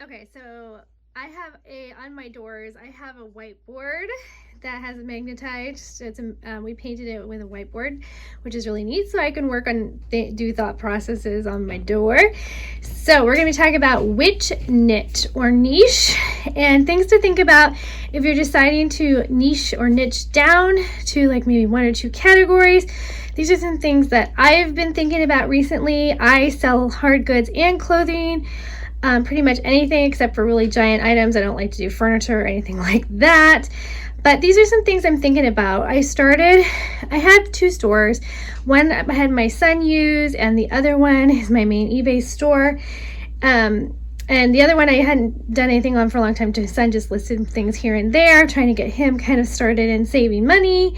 Okay, so on my doors, I have a whiteboard that has magnetized. We painted it with a whiteboard, which is really neat. So I can work on do thought processes on my door. So we're going to be talking about which niche or niche and things to think about if you're deciding to niche or niche down to like maybe one or two categories. These are some things that I've been thinking about recently. I sell hard goods and clothing. Pretty much anything except for really giant items. I don't like to do furniture or anything like that. But these are some things I'm thinking about. I had two stores. One I had my son use, and the other one is my main eBay store. And the other one I hadn't done anything on for a long time. My son just listed things here and there, trying to get him kind of started in saving money.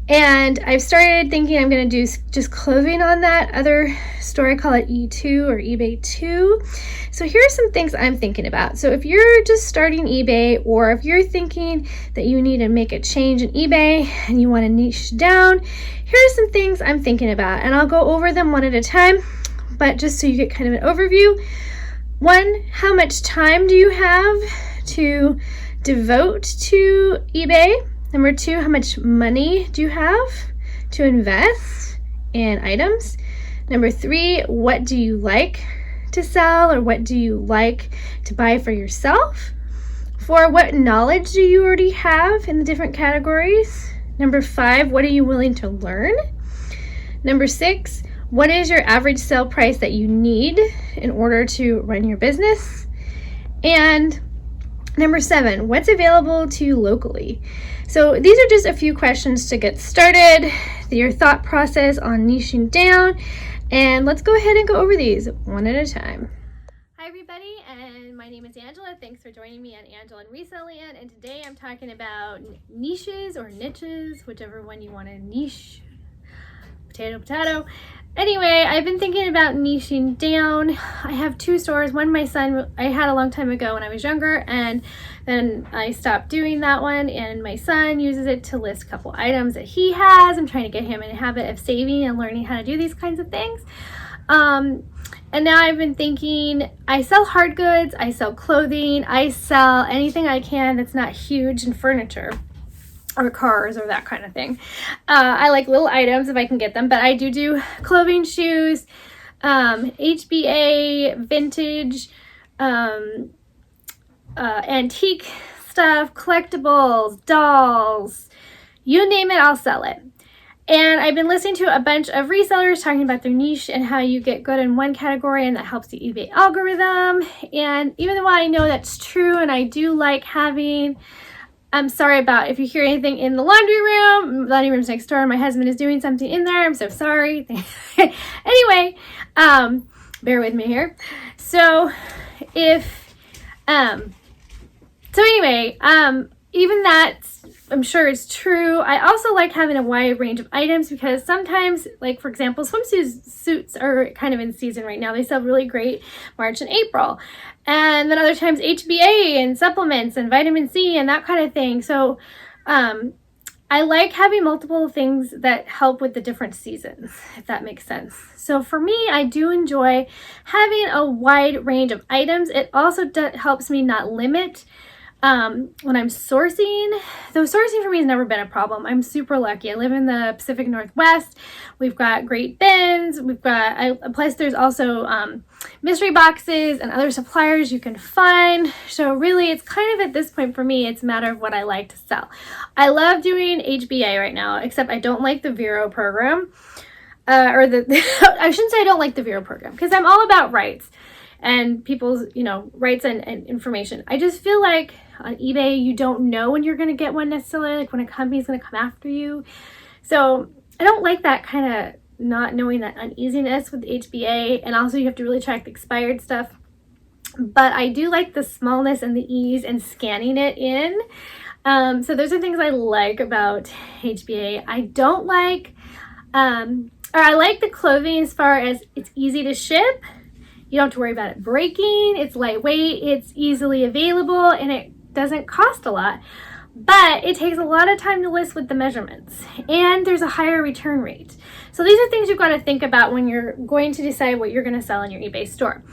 And I've started thinking I'm going to do just clothing on that other store. I call it E2 or eBay 2. So here are some things I'm thinking about. So if you're just starting eBay, or if you're thinking that you need to make a change in eBay and you want to niche down, here are some things I'm thinking about. And I'll go over them one at a time, but just so you get kind of an overview. One, how much time do you have to devote to eBay? Number two, how much money do you have to invest in items? Number three, what do you like to sell, or what do you like to buy for yourself? Four, what knowledge do you already have in the different categories? Number five, what are you willing to learn? Number six, what is your average sale price that you need in order to run your business? And number seven, what's available to you locally? So these are just a few questions to get started, your thought process on niching down, and let's go ahead and go over these one at a time. Hi everybody, and my name is Angela. Thanks for joining me on Angela and Reselling, and today I'm talking about niches or niches, whichever one you want to niche, potato, potato. Anyway, I've been thinking about niching down. I have two stores. One my son I had a long time ago when I was younger, and then I stopped doing that one, and my son uses it to list a couple items that he has. I'm trying to get him in a habit of saving and learning how to do these kinds of things. And now I've been thinking, I sell hard goods, I sell clothing, I sell anything I can that's not huge in furniture or cars or that kind of thing. I like little items if I can get them, but I do clothing, shoes, HBA, vintage, antique stuff, collectibles, dolls, you name it, I'll sell it. And I've been listening to a bunch of resellers talking about their niche and how you get good in one category and that helps the eBay algorithm. And even though I know that's true, and I do like having, I'm sorry about if you hear anything in the laundry room. Laundry room's next door. My husband is doing something in there. I'm so sorry. Anyway, bear with me here. So even that, I'm sure it's true. I also like having a wide range of items because sometimes, like for example, swimsuits are kind of in season right now. They sell really great March and April. And then other times HBA and supplements and vitamin C and that kind of thing. So I like having multiple things that help with the different seasons, if that makes sense. So for me, I do enjoy having a wide range of items. It also helps me not limit when I'm sourcing. Though sourcing for me has never been a problem. I'm super lucky. I live in the Pacific Northwest. We've got great bins. Plus there's also mystery boxes and other suppliers you can find. So really it's kind of at this point for me, it's a matter of what I like to sell. I love doing HBA right now, except I don't like the Vero program. I shouldn't say I don't like the Vero program because I'm all about rights and people's, rights and information. I just feel like on eBay, you don't know when you're going to get one necessarily, like when a company's going to come after you. So I don't like that kind of not knowing, that uneasiness with HBA. And also you have to really track the expired stuff. But I do like the smallness and the ease and scanning it in. So those are things I like about HBA. I don't like, I like the clothing as far as it's easy to ship. You don't have to worry about it breaking. It's lightweight, it's easily available, and it doesn't cost a lot. but it takes a lot of time to list with the measurements, and there's a higher return rate. So these are things you've got to think about when you're going to decide what you're going to sell in your eBay store.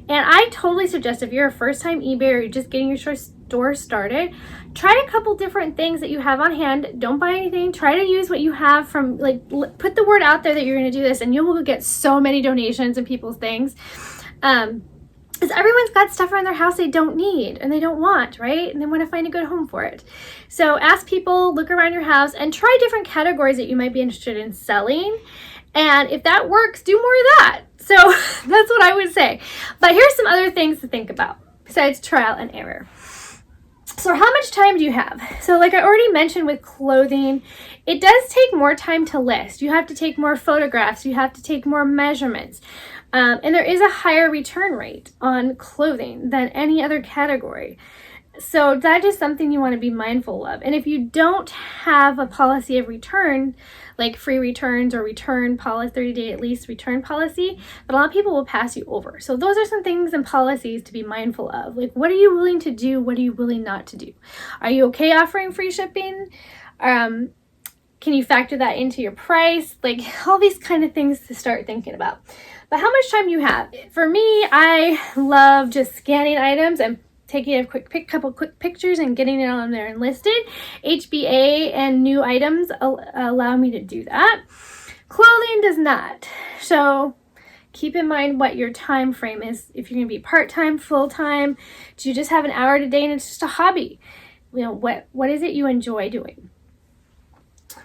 And I totally suggest, if you're a first-time eBay or you're just getting your store started, try a couple different things that you have on hand. Don't buy anything. Try to use what you have from, like, put the word out there that you're going to do this, and you will get so many donations and people's things. Because everyone's got stuff around their house they don't need and they don't want, right? And they want to find a good home for it. So ask people, look around your house, and try different categories that you might be interested in selling. And if that works, do more of that. So that's what I would say. But here's some other things to think about besides trial and error. So how much time do you have? So like I already mentioned with clothing, it does take more time to list. You have to take more photographs. You have to take more measurements. And there is a higher return rate on clothing than any other category. So that is something you want to be mindful of. And if you don't have a policy of return, like free returns or return policy, 30-day at least return policy, but a lot of people will pass you over. So those are some things and policies to be mindful of. Like, what are you willing to do? What are you willing not to do? Are you okay offering free shipping? Can you factor that into your price? Like, all these kind of things to start thinking about. But how much time do you have? For me, I love just scanning items and taking a couple quick pictures and getting it on there and listed. HBA and new items allow me to do that. Clothing does not. So keep in mind what your time frame is. If you're going to be part-time, full-time, do you just have an hour a day and it's just a hobby? You know, what is it you enjoy doing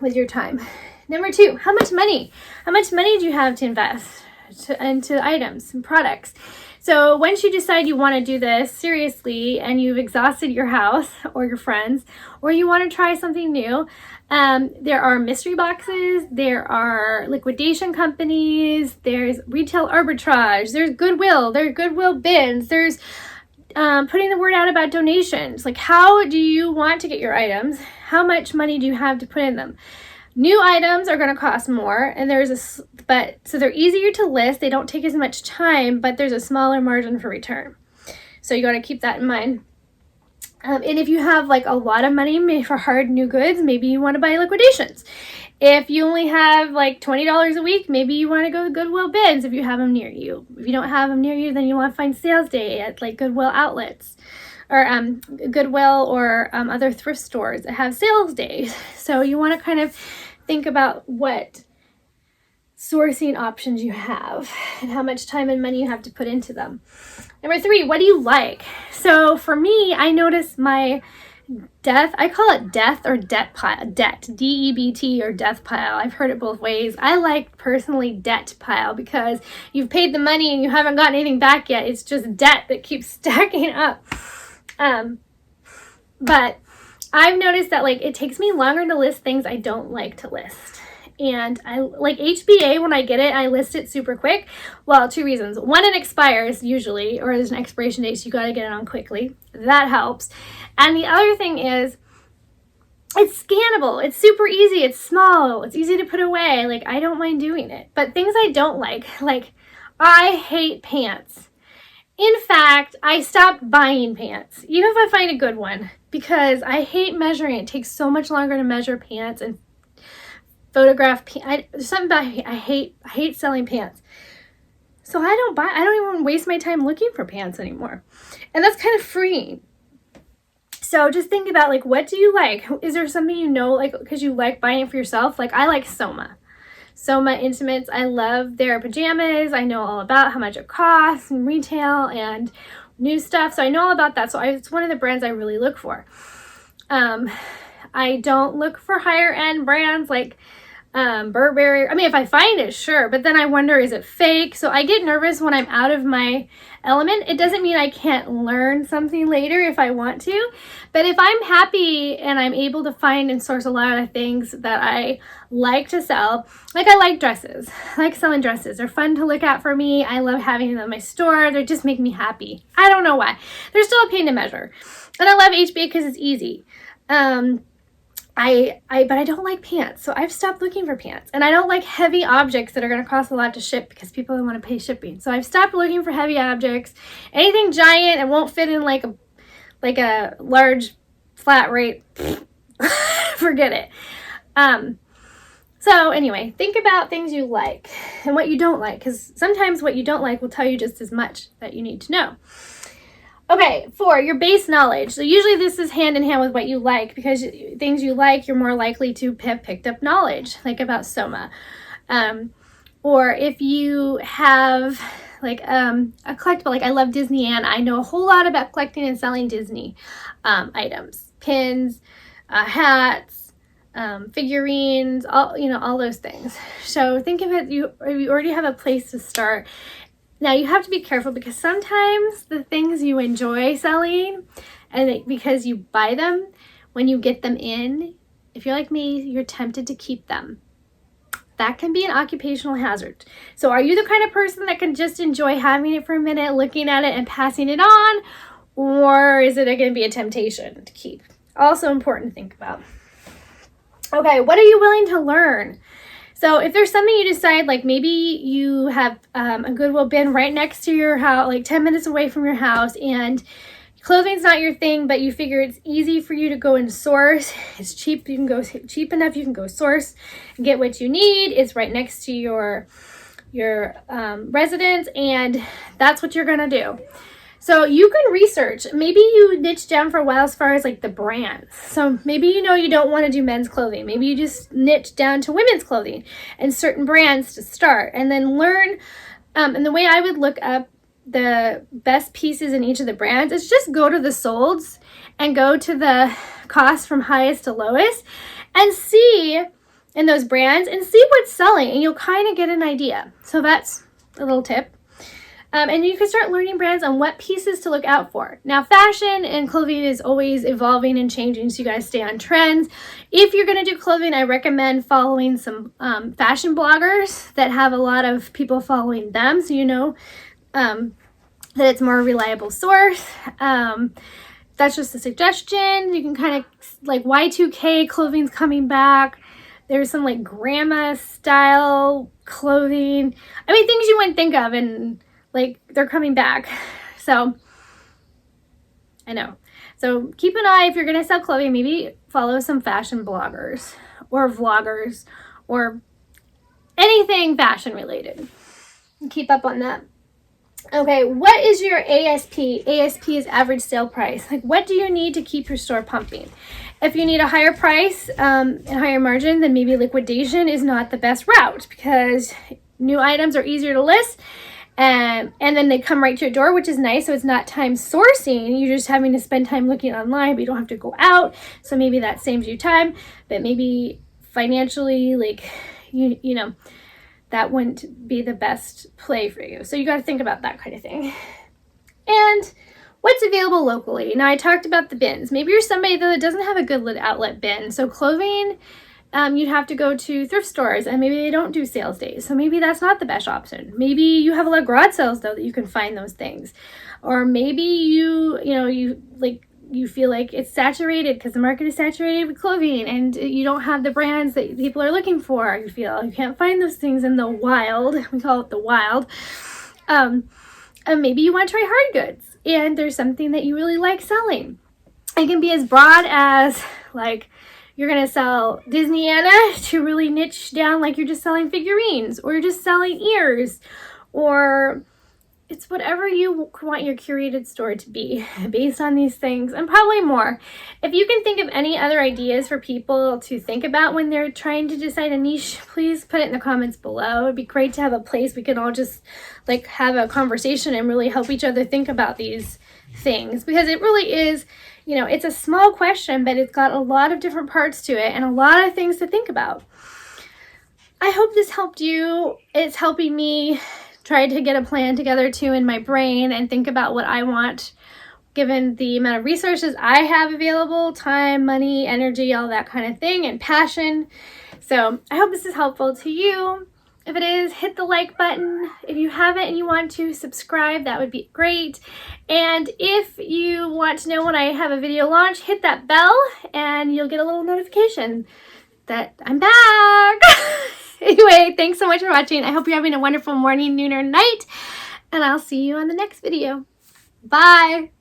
with your time? Number 2, how much money? How much money do you have to invest into items and products? So once you decide you want to do this seriously and you've exhausted your house or your friends, or you want to try something new, there are mystery boxes, there are liquidation companies, there's retail arbitrage, there's Goodwill, there are Goodwill bins, there's putting the word out about donations. Like, how do you want to get your items? How much money do you have to put in them? New items are going to cost more, and so they're easier to list. They don't take as much time, but there's a smaller margin for return. So you got to keep that in mind. And if you have like a lot of money for hard new goods, maybe you want to buy liquidations. If you only have like $20 a week, maybe you want to go to Goodwill bins if you have them near you. If you don't have them near you, then you want to find sales day at like Goodwill outlets, or Goodwill or other thrift stores that have sales days. So you want to kind of think about what sourcing options you have and how much time and money you have to put into them. Number 3, what do you like? So for me, I notice my I call it death or debt pile, DEBT or death pile. I've heard it both ways. I like personally debt pile because you've paid the money and you haven't gotten anything back yet. It's just debt that keeps stacking up. But I've noticed that like it takes me longer to list things I don't like to list. And I like HBA, when I get it, I list it super quick. Well, 2 reasons. 1, it expires usually, or there's an expiration date, so you got to get it on quickly. That helps. And the other thing is, it's scannable. It's super easy. It's small. It's easy to put away. Like, I don't mind doing it. But things I don't like I hate pants. In fact, I stopped buying pants, even if I find a good one, because I hate measuring. It takes so much longer to measure pants and photograph pants. There's something about I hate selling pants. So I don't even waste my time looking for pants anymore. And that's kind of freeing. So just think about like, what do you like? Is there something you know, like, because you like buying it for yourself? Like, I like Soma Intimates. I love their pajamas. I know all about how much it costs and retail and new stuff. So I know all about that. So it's one of the brands I really look for. I don't look for higher end brands like Burberry. I mean, if I find it, sure, but then I wonder, is it fake? So I get nervous when I'm out of my element. It doesn't mean I can't learn something later if I want to, but if I'm happy and I'm able to find and source a lot of things that I like to sell, like I like dresses. I like selling dresses. They're fun to look at for me. I love having them in my store. They just make me happy. I don't know why. They're still a pain to measure. And I love HBA because it's easy. But I don't like pants, so I've stopped looking for pants. And I don't like heavy objects that are going to cost a lot to ship because people don't want to pay shipping. So I've stopped looking for heavy objects. Anything giant and won't fit in like a large flat rate, forget it. So anyway, think about things you like and what you don't like, because sometimes what you don't like will tell you just as much that you need to know. Okay, 4, your base knowledge. So usually this is hand in hand with what you like, because things you like, you're more likely to have picked up knowledge, like about Soma. Or if you have like a collectible, like I love Disney, and I know a whole lot about collecting and selling Disney items, pins, hats, figurines, all those things. So think of it, you already have a place to start. Now you have to be careful, because sometimes the things you enjoy selling, and because you buy them, when you get them in, if you're like me, you're tempted to keep them. That can be an occupational hazard. So are you the kind of person that can just enjoy having it for a minute, looking at it and passing it on? Or is it going to be a temptation to keep? Also important to think about. Okay, what are you willing to learn? So if there's something you decide, like maybe you have a Goodwill bin right next to your house, like 10 minutes away from your house, and clothing's not your thing, but you figure it's easy for you to go and source. It's cheap. You can go cheap enough. You can go source and get what you need. It's right next to your residence, and that's what you're gonna do. So you can research. Maybe you niche down for a while as far as like the brands. So maybe you don't want to do men's clothing. Maybe you just niche down to women's clothing and certain brands to start, and then learn. And the way I would look up the best pieces in each of the brands is just go to the solds and go to the cost from highest to lowest and see in those brands and see what's selling, and you'll kind of get an idea. So that's a little tip. And you can start learning brands on what pieces to look out for. Now, fashion and clothing is always evolving and changing, so you guys stay on trends. If you're going to do clothing, I recommend following some fashion bloggers that have a lot of people following them, so you know that it's more a reliable source. That's just a suggestion. You can kind of, like Y2K clothing's coming back. There's some like grandma style clothing. I mean, things you wouldn't think of, and like they're coming back. So I know. So keep an eye if you're going to sell clothing. Maybe follow some fashion bloggers or vloggers or anything fashion related. Keep up on that. Okay, what is your ASP? ASP is average sale price. Like, what do you need to keep your store pumping? If you need a higher price and higher margin, then maybe liquidation is not the best route, because new items are easier to list, and then they come right to your door, which is nice. So it's not time sourcing. You're just having to spend time looking online, but you don't have to go out. So maybe that saves you time, but maybe financially, like, you know, that wouldn't be the best play for you. So you got to think about that kind of thing. And what's available locally? Now, I talked about the bins. Maybe you're somebody that doesn't have a good outlet bin. So clothing, you'd have to go to thrift stores, and maybe they don't do sales days. So maybe that's not the best option. Maybe you have a lot of garage sales, though, that you can find those things. Or maybe you feel like it's saturated because the market is saturated with clothing, and you don't have the brands that people are looking for. You feel you can't find those things in the wild. We call it the wild. And maybe you want to try hard goods, and there's something that you really like selling. It can be as broad as, like, you're going to sell Disney Anna, to really niche down like you're just selling figurines, or you're just selling ears, or it's whatever you want your curated store to be based on these things, and probably more. If you can think of any other ideas for people to think about when they're trying to decide a niche, please put it in the comments below. It'd be great to have a place we can all just like have a conversation and really help each other think about these things, because it really is, you know, it's a small question, but it's got a lot of different parts to it and a lot of things to think about. I hope this helped you. It's helping me try to get a plan together too in my brain and think about what I want, given the amount of resources I have available, time, money, energy, all that kind of thing, and passion. So I hope this is helpful to you. If it is, hit the like button. If you haven't and you want to subscribe, that would be great. And if you want to know when I have a video launch, hit that bell and you'll get a little notification that I'm back. Anyway, thanks so much for watching. I hope you're having a wonderful morning, noon, or night, and I'll see you on the next video. Bye.